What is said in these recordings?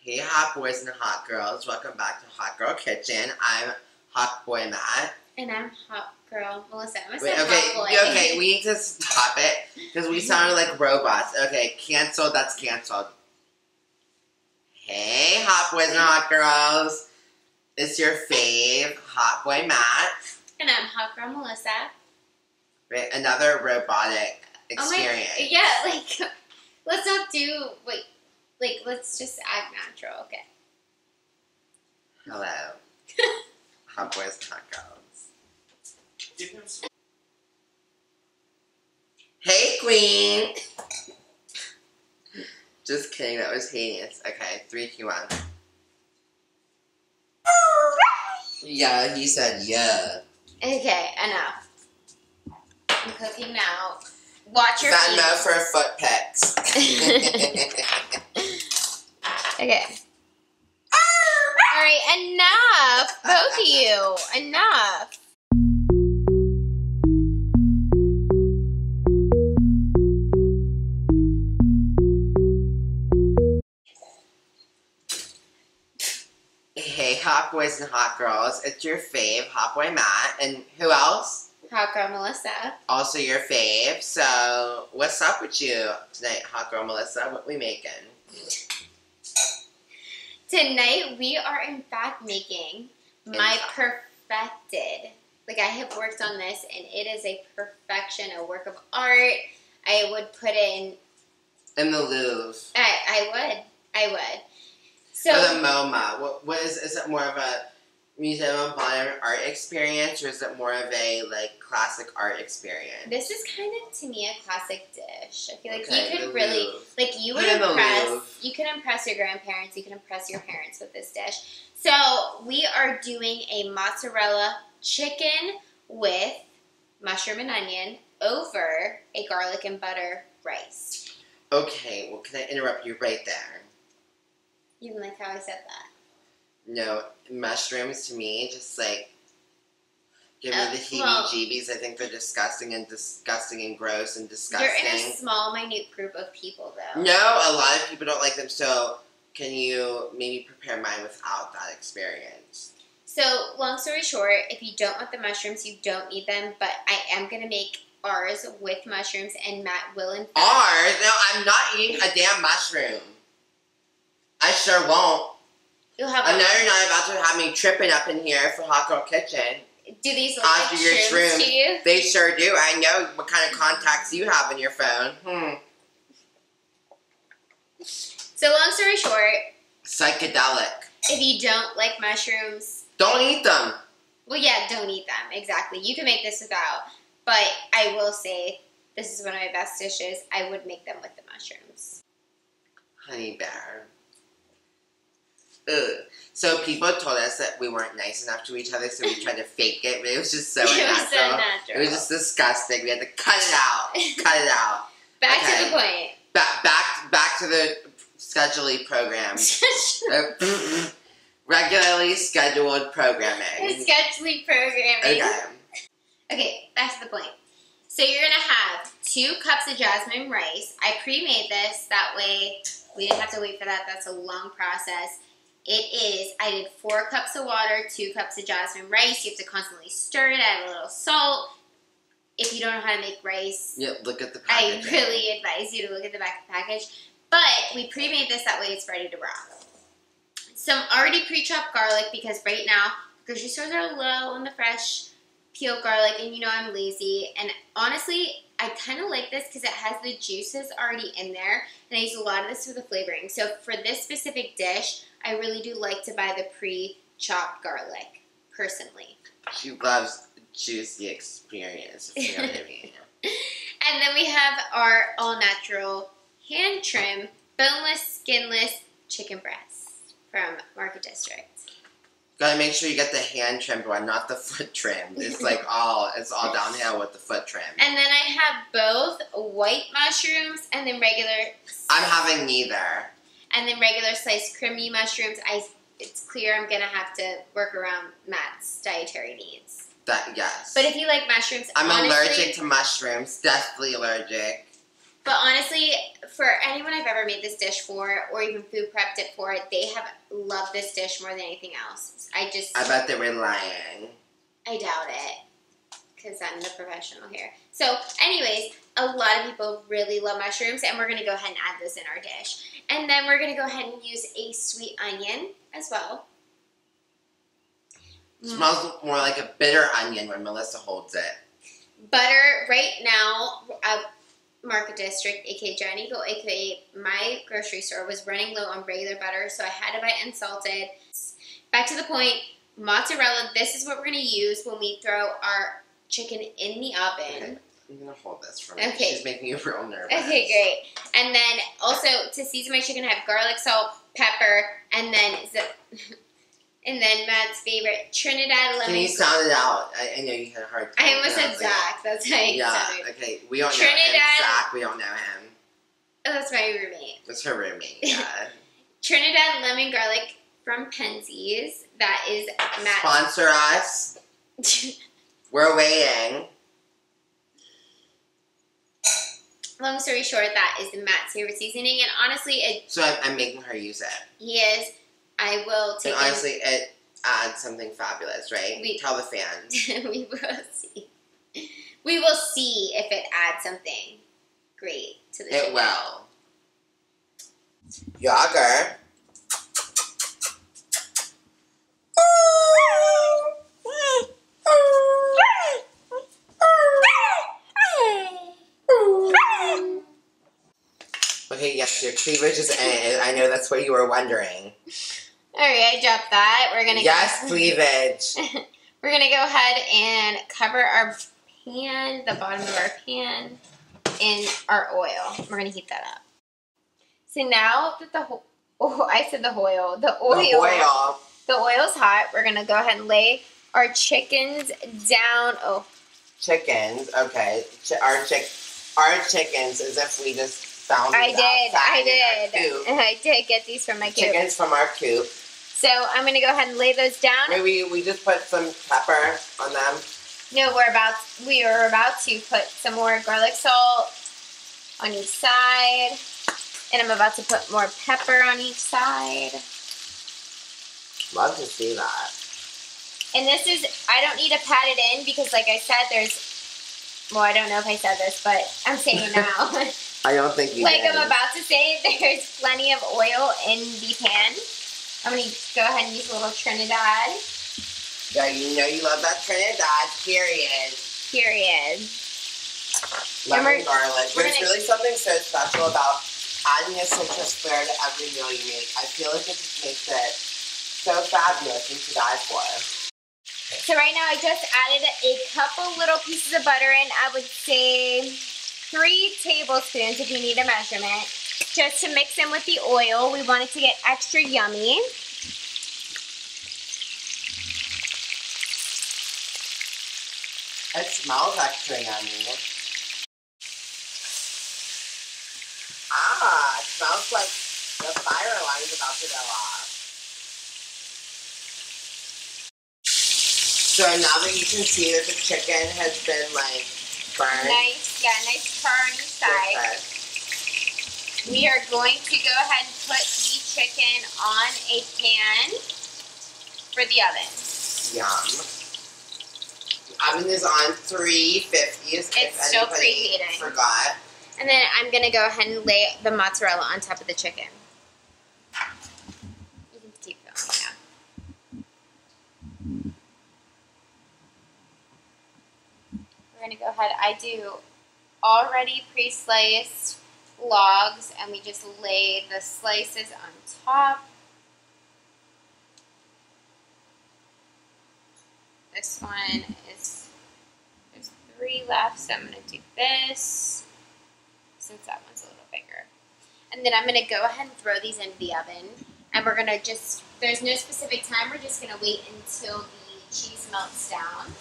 Hey hot boys and hot girls, welcome back to Hot Girl Kitchen. I'm Hot Boy Matt. And I'm Hot Girl Melissa. I'm Wait, Hot Boy. okay, we need to stop it because we sounded like robots. Okay, canceled, that's canceled. Hey hot boys and hot girls, it's your fave, Hot Boy Matt. And I'm Hot Girl Melissa. Right, another robotic experience. Oh my, yeah, like, let's not do, let's just act natural, okay? Hello. Hot boys and hot girls. Hey queen! Just kidding, that was heinous. Okay, 3, 2, 1. Yeah, he said yeah. Okay, enough. I'm cooking now. Watch your feet. Venmo for foot pics. Okay. Alright, enough! Both of you! Enough! Hey hot boys and hot girls, it's your fave, Hot Boy Matt, and who else? Hot Girl Melissa. Also your fave, so what's up with you tonight, Hot Girl Melissa? What we making? Tonight we are in fact making my perfected, like I have worked on this and it is a perfection, a work of art. I would put it In the Louvre. I would. So Or the MoMA. What is it more of a museum of modern art experience, or is it more of a like classic art experience? this is kind of to me a classic dish. I feel like Okay, you could the really, Louvre. like you would Put in the Louvre. impress, you could impress your grandparents, you can impress your parents with this dish. So we are doing a mozzarella chicken with mushroom and onion over a garlic and butter rice. Okay, well, can I interrupt you right there? You didn't like how I said that? No, mushrooms to me just like give me the heebie-jeebies. I think they're disgusting and gross and disgusting. You're in a small, minute group of people, though. No, a lot of people don't like them, so can you maybe prepare mine without that experience? So, long story short, if you don't want the mushrooms, you don't need them, but I am going to make ours with mushrooms, and Matt will in fact... Ours? No, I'm not eating a damn mushroom. I sure won't. You'll have I know you're not about to have me tripping up in here for Hot Girl Kitchen. Do these look After like your shrooms to you? They sure do. I know what kind of contacts you have in your phone. So, long story short... Psychedelic. If you don't like mushrooms... Don't eat them. Well, yeah, don't eat them. Exactly. You can make this without. But I will say, this is one of my best dishes. I would make them with the mushrooms. Honey bear. Ugh. So people told us that we weren't nice enough to each other, so we tried to fake it, but it was just so unnatural. It was so natural. It was just disgusting. We had to cut it out. Cut it out. Back to the point. Back to the scheduling program. Regularly scheduled programming. Scheduling programming. Okay. Okay, back to the point. So you're going to have 2 cups of jasmine rice. I pre-made this. That way we didn't have to wait for that. That's a long process. I did 4 cups of water, 2 cups of jasmine rice. You have to constantly stir it, add a little salt. If you don't know how to make rice, Yeah, look at the package. I really advise you to look at the back of the package. But we pre-made this, that way it's ready to rock. Some already pre-chopped garlic, because right now grocery stores are low on the fresh peeled garlic, and you know I'm lazy. And honestly, I kind of like this because it has the juices already in there, and I use a lot of this for the flavoring. So for this specific dish, I really do like to buy the pre-chopped garlic, personally. She loves juicy experience, if you know what I mean. And then we have our all-natural, hand-trimmed, boneless, skinless chicken breasts from Market District. Gotta make sure you get the hand-trimmed one, not the foot-trimmed. It's like it's all downhill with the foot-trim. And then I have both white mushrooms and then regular... I'm having neither. And then regular sliced CRIMNI mushrooms. It's clear I'm going to have to work around Matt's dietary needs. Yes. But if you like mushrooms, I'm honestly, allergic to mushrooms. Deathly allergic. But honestly, for anyone I've ever made this dish for, or even food prepped it for, they have loved this dish more than anything else. I bet they were lying. I doubt it, because I'm the professional here. So, anyways, a lot of people really love mushrooms, and we're going to go ahead and add this in our dish. And then we're going to go ahead and use a sweet onion as well. It smells more like a bitter onion when Melissa holds it. Butter, right now, Market District, aka Giant Eagle, aka my grocery store, was running low on regular butter, so I had to buy unsalted. Back to the point, mozzarella, this is what we're going to use when we throw our chicken in the oven. Okay. I'm going to hold this for me. Okay. She's making you real nervous. Okay, great. And then also, to season my chicken, I have garlic, salt, pepper, and then Matt's favorite, Trinidad lemon. Can you sound it out? I know you had a hard time. I almost said Zach. That's how I sounded. Okay. We don't know him. Zach, we don't know him. Oh, that's my roommate. That's her roommate, yeah. Trinidad lemon garlic from Penzies. That is Matt's. Sponsor us. We're waiting. Long story short, that is Matt's favorite seasoning, and honestly, So I'm making her use it. He is. I will take. And honestly, it adds something fabulous, right? Tell the fans. We will see. We will see if it adds something great to the chicken. It will. Yager. Okay, yes, your cleavage is in. I know that's what you were wondering. Alright, I dropped that. We're gonna cleavage. We're gonna go ahead and cover our pan, the bottom of our pan, in our oil. We're gonna heat that up. So now that the oil. The oil's hot. We're gonna go ahead and lay our chickens down. Oh, chickens. Okay, our chickens, as if we just found. I did get these from my coop. Chickens from our coop. So I'm gonna go ahead and lay those down. Maybe we just put some pepper on them. No, we are about to put some more garlic salt on each side. And I'm about to put more pepper on each side. Love to see that. And this is, I don't need to pat it in because like I said, well, I don't know if I said this, but I'm saying it now. I don't think you did. I'm about to say, there's plenty of oil in the pan. I'm going to go ahead and use a little Trinidad. Yeah, you know you love that Trinidad, period. Lemon garlic. There's really something so special about adding a citrus flair to every meal you make. I feel like it just makes it so fabulous and to die for. So right now I just added a couple little pieces of butter in. I would say 3 tablespoons if you need a measurement. Just to mix in with the oil. We want it to get extra yummy. It smells extra yummy. It smells like the fire alarm is about to go off. So now that you can see that the chicken has been like burned. Nice turn on each side. Okay. We are going to go ahead and put the chicken on a pan for the oven. Yum. The oven is on 350. It's still preheating. Forgot. And then I'm going to go ahead and lay the mozzarella on top of the chicken. You can keep going, yeah. We're going to go ahead. I do already pre-sliced logs, and we just lay the slices on top. This one is, there's 3 left, so I'm going to do this. Since that one's a little bigger. And then I'm going to go ahead and throw these into the oven. And we're going to just, there's no specific time, we're just going to wait until the cheese melts down.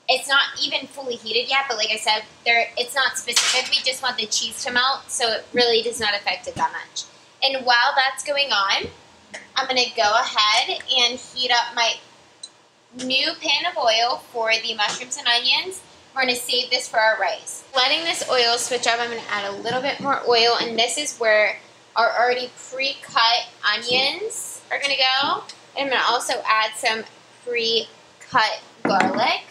It's not even fully heated yet, but like I said, it's not specific. We just want the cheese to melt, so it really does not affect it that much. And while that's going on, I'm going to go ahead and heat up my new pan of oil for the mushrooms and onions. We're going to save this for our rice. Letting this oil switch up, I'm going to add a little bit more oil, and this is where our already pre-cut onions are going to go. And I'm going to also add some pre-cut garlic.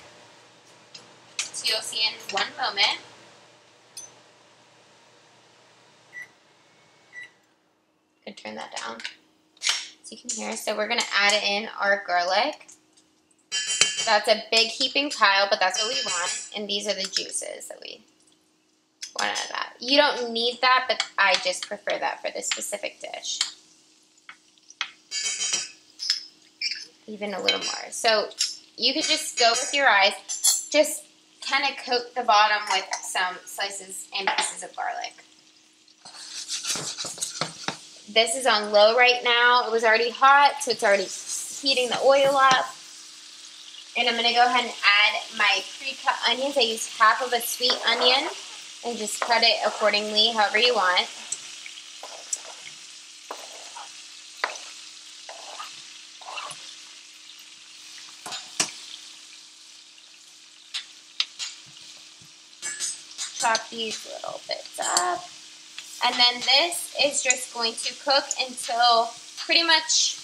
So you'll see in one moment. I'm going to turn that down so you can hear. So we're going to add in our garlic. That's a big heaping pile, but that's what we want. And these are the juices that we want out of that. You don't need that, but I just prefer that for this specific dish. Even a little more. So you could just go with your eyes. Just kind of coat the bottom with some slices and pieces of garlic. This is on low right now. It was already hot, so it's already heating the oil up. And I'm going to go ahead and add my pre-cut onions. I used half of a sweet onion and just cut it accordingly, however you want. Chop these little bits up. And then this is just going to cook until pretty much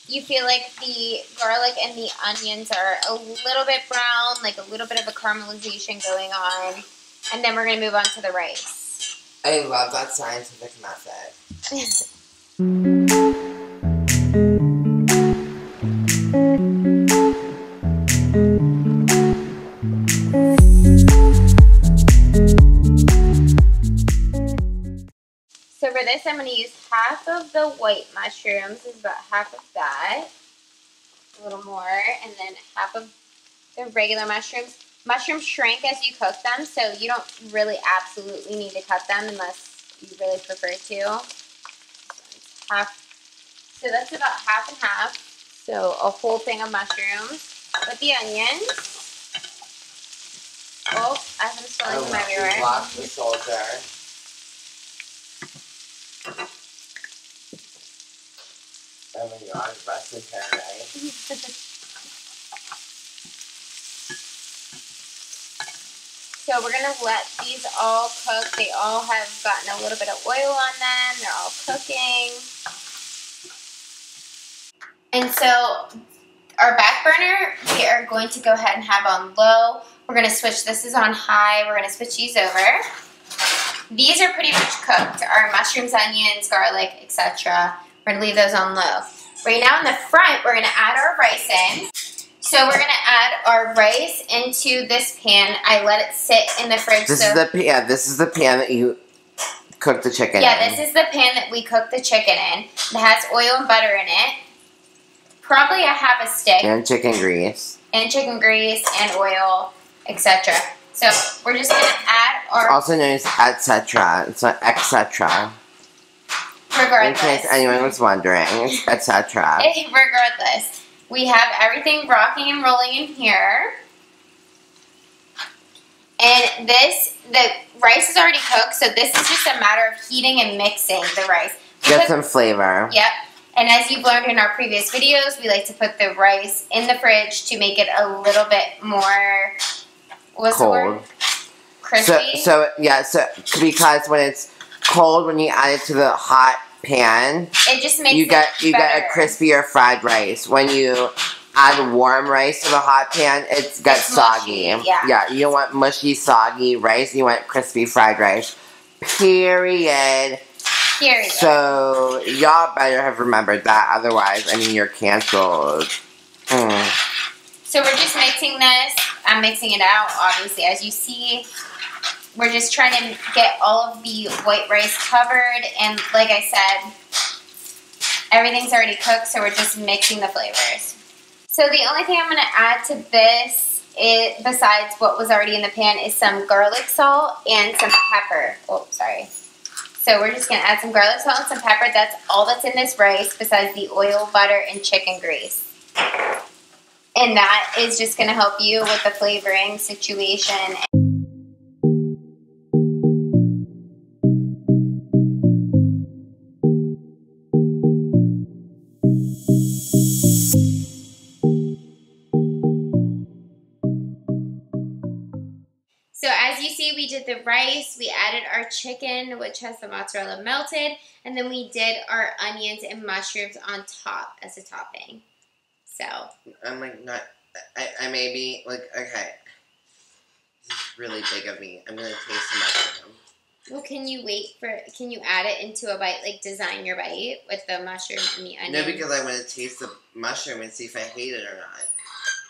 you feel like the garlic and the onions are a little bit brown, like a little bit of a caramelization going on. And then we're going to move on to the rice. I love that scientific method. So for this, I'm going to use half of the white mushrooms. This is about half of that. A little more. And then half of the regular mushrooms. Mushrooms shrink as you cook them, so you don't really absolutely need to cut them unless you really prefer to. So that's about half and half. So a whole thing of mushrooms with the onions. Oh, I have some swelling everywhere. Lock the soldier. Oh my god, rest in paradise. So we're going to let these all cook. They all have gotten a little bit of oil on them. They're all cooking. And so our back burner, we are going to go ahead and have on low. We're going to switch, this is on high. We're going to switch these over. These are pretty much cooked. Our mushrooms, onions, garlic, etc. We're going to leave those on low. Right now in the front, we're going to add our rice in. So we're going to add our rice into this pan. I let it sit in the fridge. This is the pan that you cook the chicken in. Yeah, this is the pan that we cook the chicken in. It has oil and butter in it. Probably a half a stick. And chicken grease. And chicken grease and oil, etc. So we're just going to add our... Also known as etc. It's not etc. Regardless. In case anyone was wondering, it's etc. Regardless. We have everything rocking and rolling in here. And the rice is already cooked, so this is just a matter of heating and mixing the rice. Get some flavor. Yep. And as you've learned in our previous videos, we like to put the rice in the fridge to make it a little bit more... What's the word? Crispy? So because when it's cold, when you add it to the hot pan, it just makes you get a crispier fried rice. When you add warm rice to the hot pan, it's soggy. Mushy, yeah. You don't want mushy, soggy rice. You want crispy fried rice. Period. So y'all better have remembered that. Otherwise, I mean, you're canceled. So we're just mixing this. I'm mixing it out, obviously, as you see. We're just trying to get all of the white rice covered, and like I said, everything's already cooked, so we're just mixing the flavors. So the only thing I'm going to add to this, besides what was already in the pan, is some garlic salt and some pepper. Oh, sorry. So we're just going to add some garlic salt and some pepper. That's all that's in this rice, besides the oil, butter, and chicken grease. And that is just going to help you with the flavoring situation. the rice, we added our chicken, which has the mozzarella melted, and then we did our onions and mushrooms on top as a topping. So. I'm like not. I may be like okay. This is really big of me. I'm gonna taste the mushroom. Well, can you add it into a bite, like design your bite with the mushroom and the onion? No, because I want to taste the mushroom and see if I hate it or not.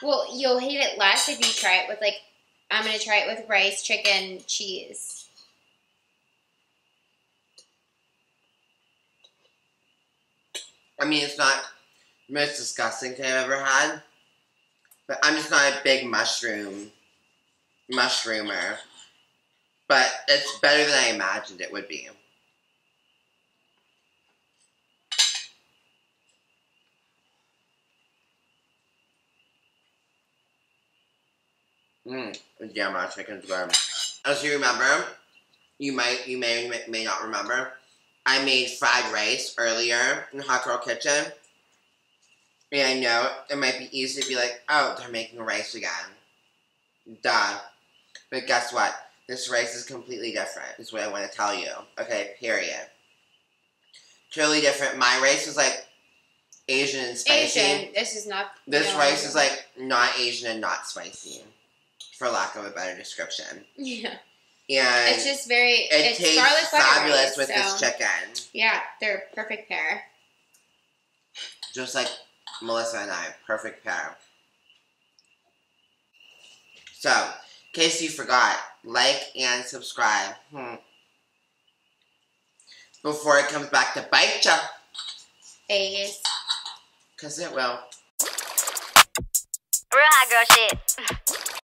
Well, you'll hate it less if you try it with, like, I'm going to try it with rice, chicken, cheese. I mean, it's not the most disgusting thing I've ever had, but I'm just not a big mushroomer. But it's better than I imagined it would be. Yeah, my chicken's good. As you remember, you may or may not remember, I made fried rice earlier in Hot Girl Kitchen. And I know it might be easy to be like, oh, they're making rice again. Duh. But guess what? This rice is completely different, is what I want to tell you. Okay, period. Totally different. My rice is like Asian and spicy. Asian. This is not. This rice is like not Asian and not spicy, for lack of a better description. Yeah. And it's just very. It tastes fabulous rice, with this chicken. Yeah, they're a perfect pair. Just like Melissa and I, perfect pair. So, in case you forgot, like and subscribe. Before it comes back to bite ya. Yes. Because it will. Real hot girl shit.